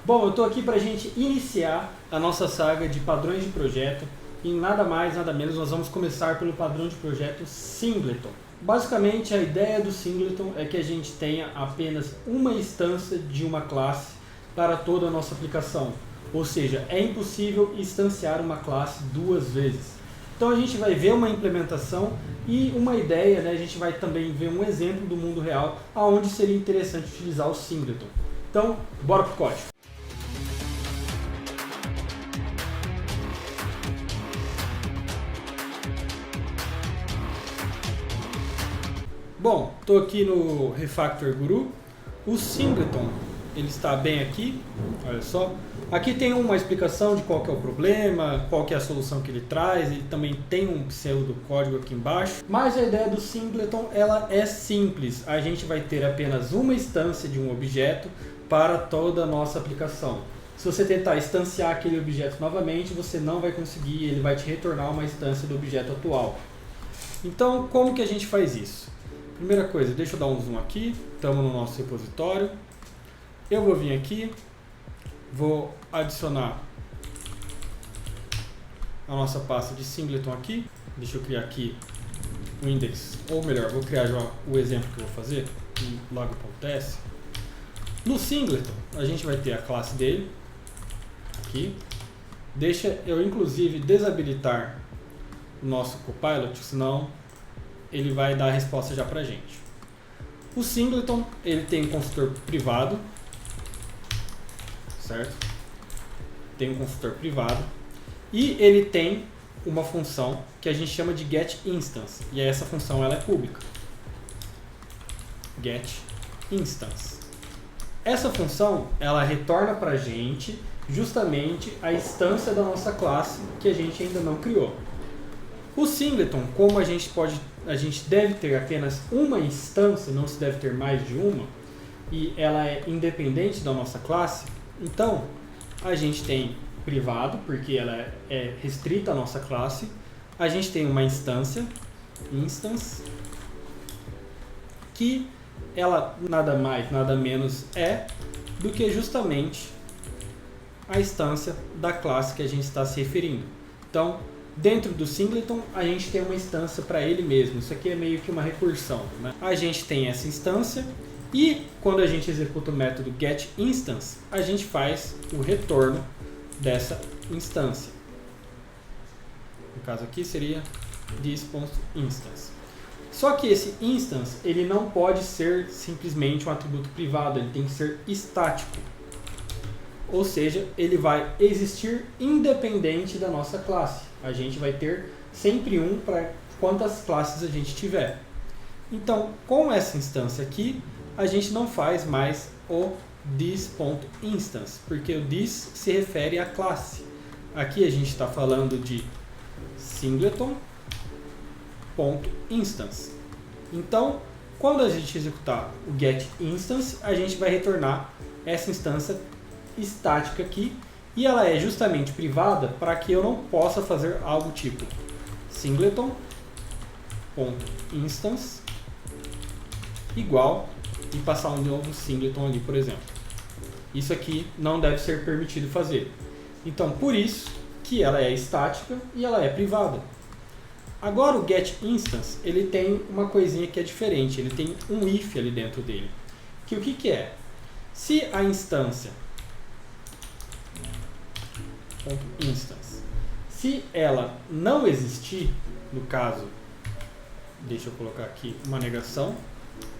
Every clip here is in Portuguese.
Bom, eu estou aqui para a gente iniciar a nossa saga de padrões de projeto e nada mais, nada menos, nós vamos começar pelo padrão de projeto Singleton. Basicamente, a ideia do Singleton é que a gente tenha apenas uma instância de uma classe para toda a nossa aplicação. Ou seja, é impossível instanciar uma classe duas vezes. Então a gente vai ver uma implementação e uma ideia, né? A gente vai também ver um exemplo do mundo real aonde seria interessante utilizar o Singleton. Então, bora pro código. Bom, estou aqui no Refactor Guru. O Singleton, ele está bem aqui, olha só. Aqui tem uma explicação de qual que é o problema, qual que é a solução que ele traz. Ele também tem um pseudo código aqui embaixo. Mas a ideia do Singleton, ela é simples. A gente vai ter apenas uma instância de um objeto para toda a nossa aplicação. Se você tentar instanciar aquele objeto novamente, você não vai conseguir, ele vai te retornar uma instância do objeto atual. Então, como que a gente faz isso? Primeira coisa, deixa eu dar um zoom aqui, estamos no nosso repositório. Eu vou vir aqui, vou adicionar a nossa pasta de Singleton aqui. Deixa eu criar aqui o index, ou melhor, vou criar já o exemplo que eu vou fazer, o log.ts. No Singleton, a gente vai ter a classe dele, aqui. Deixa eu inclusive desabilitar o nosso Copilot, senão ele vai dar a resposta já pra gente. O Singleton, ele tem um construtor privado, certo? Tem um construtor privado e ele tem uma função que a gente chama de getInstance, e essa função ela é pública. getInstance. Essa função ela retorna pra gente justamente a instância da nossa classe que a gente ainda não criou. O Singleton, como a gente deve ter apenas uma instância, não se deve ter mais de uma, e ela é independente da nossa classe, então a gente tem privado, porque ela é restrita à nossa classe, a gente tem uma instance, que ela nada mais, nada menos é do que justamente a instância da classe que a gente está se referindo. Então, dentro do Singleton, a gente tem uma instância para ele mesmo. Isso aqui é meio que uma recursão, né? A gente tem essa instância e quando a gente executa o método getInstance, a gente faz o retorno dessa instância. No caso aqui seria this.instance. Só que esse instance, ele não pode ser simplesmente um atributo privado, ele tem que ser estático. Ou seja, ele vai existir independente da nossa classe. A gente vai ter sempre um para quantas classes a gente tiver. Então, com essa instância aqui, a gente não faz mais o this.instance, porque o this se refere à classe. Aqui a gente está falando de singleton.instance. Então, quando a gente executar o getInstance, a gente vai retornar essa instância estática aqui, e ela é justamente privada para que eu não possa fazer algo tipo singleton.instance igual e passar um novo singleton ali, por exemplo. Isso aqui não deve ser permitido fazer. Então, por isso que ela é estática e ela é privada. Agora o getInstance, ele tem uma coisinha que é diferente, ele tem um if ali dentro dele. Que o que é? Se a instância instance, se ela não existir, no caso, deixa eu colocar aqui uma negação,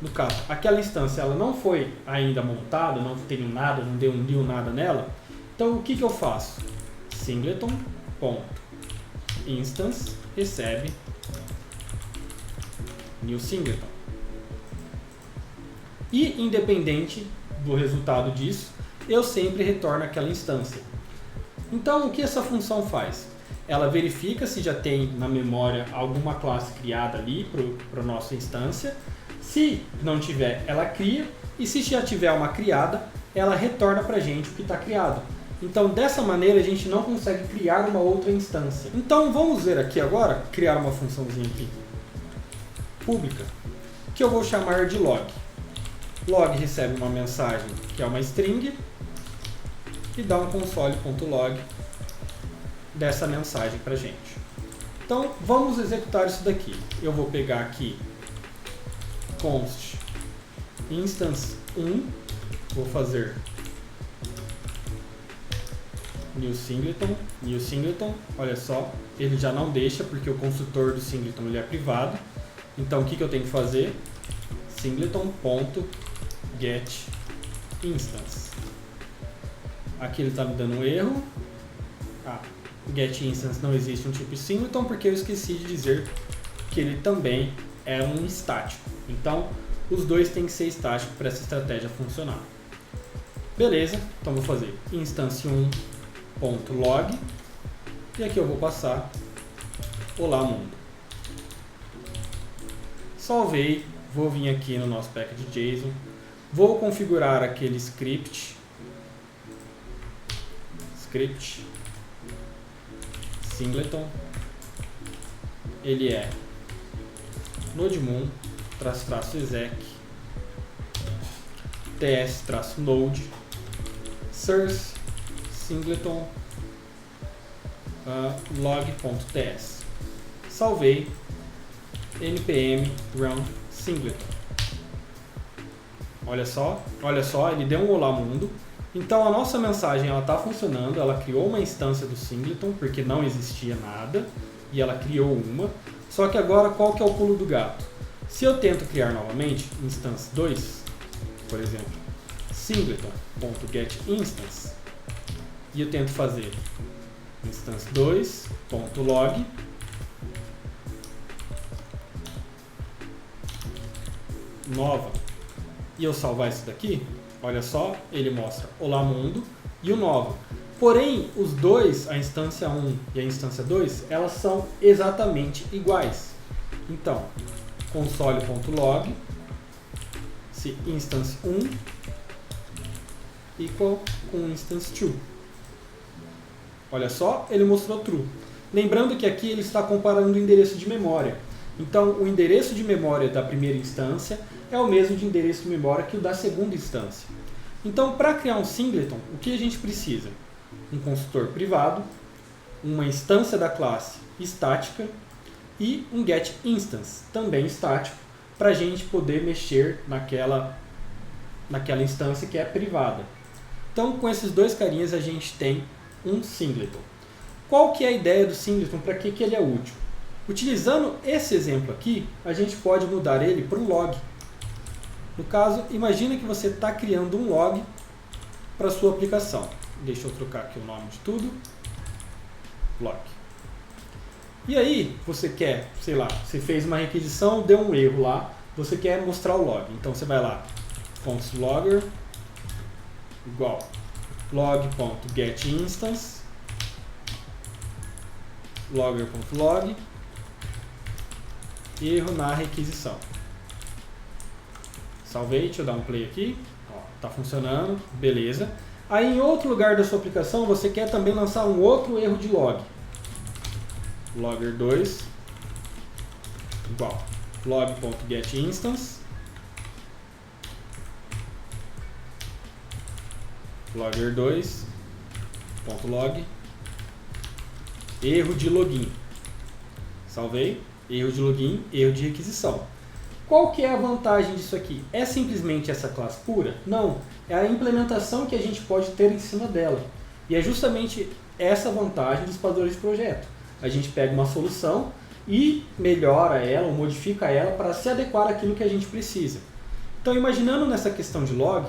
no caso, aquela instância ela não foi ainda montada, não tenho nada, não deu new nada nela, então o que eu faço? Singleton.instance recebe new singleton. E independente do resultado disso, eu sempre retorno aquela instância. Então, o que essa função faz? Ela verifica se já tem na memória alguma classe criada ali para a nossa instância. Se não tiver, ela cria. E se já tiver uma criada, ela retorna para a gente o que está criado. Então, dessa maneira, a gente não consegue criar uma outra instância. Então, vamos ver aqui agora, criar uma funçãozinha aqui, pública, que eu vou chamar de log. Log recebe uma mensagem que é uma string, e dá um console.log dessa mensagem para gente. Então vamos executar isso daqui. Eu vou pegar aqui const instance 1, vou fazer new singleton, olha só, ele já não deixa porque o construtor do singleton ele é privado. Então o que eu tenho que fazer? Singleton.getInstance. Aqui ele está me dando um erro. GetInstance não existe um tipo singleton porque eu esqueci de dizer que ele também é um estático. Então os dois têm que ser estáticos para essa estratégia funcionar. Beleza, então vou fazer instance1.log e aqui eu vou passar olá mundo. Salvei, vou vir aqui no nosso package.json, vou configurar aquele script singleton, ele é nodemon-exec ts-node source singleton log.ts. Salvei, npm run singleton. Olha só, ele deu um olá mundo. Então a nossa mensagem está funcionando, ela criou uma instância do singleton porque não existia nada e ela criou uma. Só que agora qual que é o pulo do gato? Se eu tento criar novamente instance 2, por exemplo, singleton.getInstance, e eu tento fazer instance2.log, nova, e eu salvar isso daqui, olha só, ele mostra olá mundo e o nova. Porém, os dois, a instância 1 e a instância 2, elas são exatamente iguais. Então, console.log se instance 1 equal com instance 2. Olha só, ele mostrou true. Lembrando que aqui ele está comparando o endereço de memória. Então, o endereço de memória da primeira instância é o mesmo de endereço de memória que o da segunda instância. Então, para criar um singleton, o que a gente precisa? Um construtor privado, uma instância da classe estática e um getInstance, também estático, para a gente poder mexer naquela instância que é privada. Então, com esses dois carinhas, a gente tem um singleton. Qual que é a ideia do singleton? Para que ele é útil? Utilizando esse exemplo aqui, a gente pode mudar ele para um log. No caso, imagina que você está criando um log para a sua aplicação. Deixa eu trocar aqui o nome de tudo. Log. E aí, você quer, sei lá, você fez uma requisição, deu um erro lá, você quer mostrar o log. Então você vai lá, const logger igual log.getInstance logger.log erro na requisição. Salvei, deixa eu dar um play aqui. Está funcionando, beleza. Aí em outro lugar da sua aplicação você quer também lançar um outro erro de log. Logger2 igual log.getInstance logger2.log erro de login. Salvei, erro de login, erro de requisição. Qual que é a vantagem disso aqui? É simplesmente essa classe pura? Não, é a implementação que a gente pode ter em cima dela. E é justamente essa vantagem dos padrões de projeto. A gente pega uma solução e melhora ela, ou modifica ela para se adequar àquilo que a gente precisa. Então, imaginando nessa questão de log,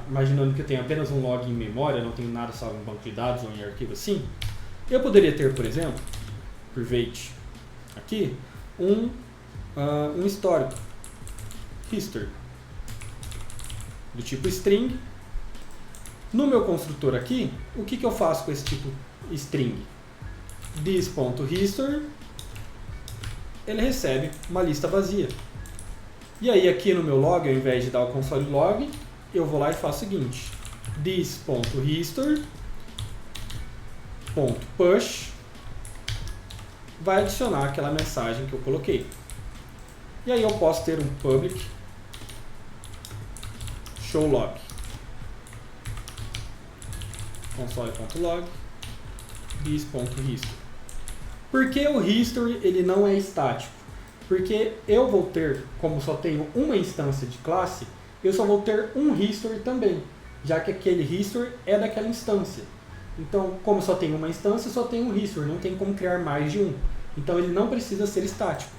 imaginando que eu tenho apenas um log em memória, não tenho nada salvo em banco de dados ou em arquivo assim, eu poderia ter, por exemplo, private, aqui, um histórico, history, do tipo string. No meu construtor aqui, o que eu faço com esse tipo string? This.history, ele recebe uma lista vazia. E aí aqui no meu log, ao invés de dar o console log, eu vou lá e faço o seguinte: this.history.push vai adicionar aquela mensagem que eu coloquei. E aí eu posso ter um public show log. console.log bis.history. Por que o history ele não é estático? Porque eu vou ter, como só tenho uma instância de classe, eu só vou ter um history também, já que aquele history é daquela instância. Então, como só tem uma instância, só tem um history, não tem como criar mais de um. Então ele não precisa ser estático.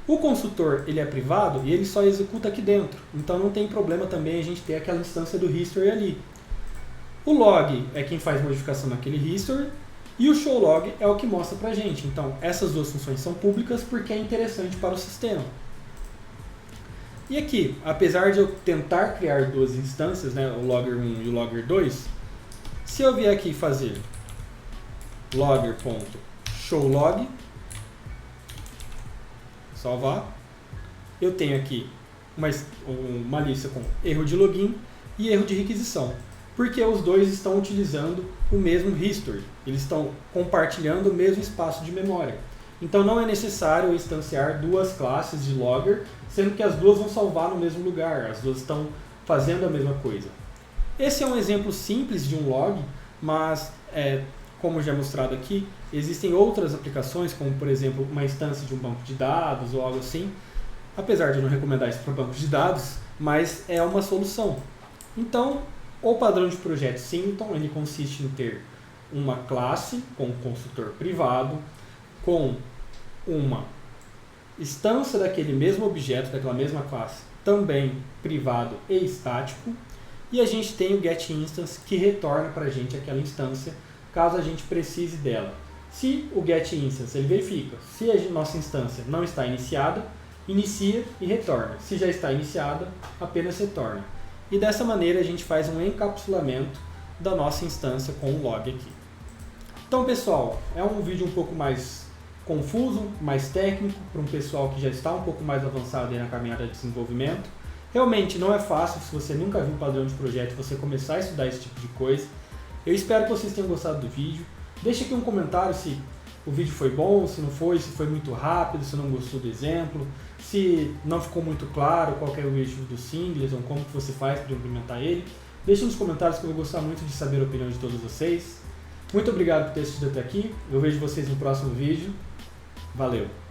O consultor ele é privado e ele só executa aqui dentro. Então não tem problema também a gente ter aquela instância do history ali. O log é quem faz modificação naquele history e o showLog é o que mostra pra gente. Então essas duas funções são públicas porque é interessante para o sistema. E aqui, apesar de eu tentar criar duas instâncias, né, o logger1 e o logger2, se eu vier aqui fazer logger.showLog, salvar, eu tenho aqui uma lista com erro de login e erro de requisição, porque os dois estão utilizando o mesmo history, eles estão compartilhando o mesmo espaço de memória. Então não é necessário instanciar duas classes de logger, sendo que as duas vão salvar no mesmo lugar, as duas estão fazendo a mesma coisa. Esse é um exemplo simples de um log, mas como já mostrado aqui, existem outras aplicações, como por exemplo uma instância de um banco de dados ou algo assim, apesar de eu não recomendar isso para bancos de dados, mas é uma solução. Então, o padrão de projeto Singleton, ele consiste em ter uma classe com um construtor privado, com uma instância daquele mesmo objeto, daquela mesma classe, também privado e estático, e a gente tem o getInstance que retorna para a gente aquela instância, caso a gente precise dela. Se o getInstance ele verifica se a nossa instância não está iniciada, inicia e retorna. Se já está iniciada, apenas retorna. E dessa maneira a gente faz um encapsulamento da nossa instância com o log aqui. Então pessoal, é um vídeo um pouco mais confuso, mais técnico, para um pessoal que já está um pouco mais avançado aí na caminhada de desenvolvimento. Realmente não é fácil, se você nunca viu um padrão de projeto, você começar a estudar esse tipo de coisa. Eu espero que vocês tenham gostado do vídeo. Deixe aqui um comentário se o vídeo foi bom, se não foi, se foi muito rápido, se não gostou do exemplo, se não ficou muito claro qual é o objetivo do Singleton, como que você faz para implementar ele. Deixe nos comentários que eu vou gostar muito de saber a opinião de todos vocês. Muito obrigado por ter assistido até aqui. Eu vejo vocês no próximo vídeo. Valeu!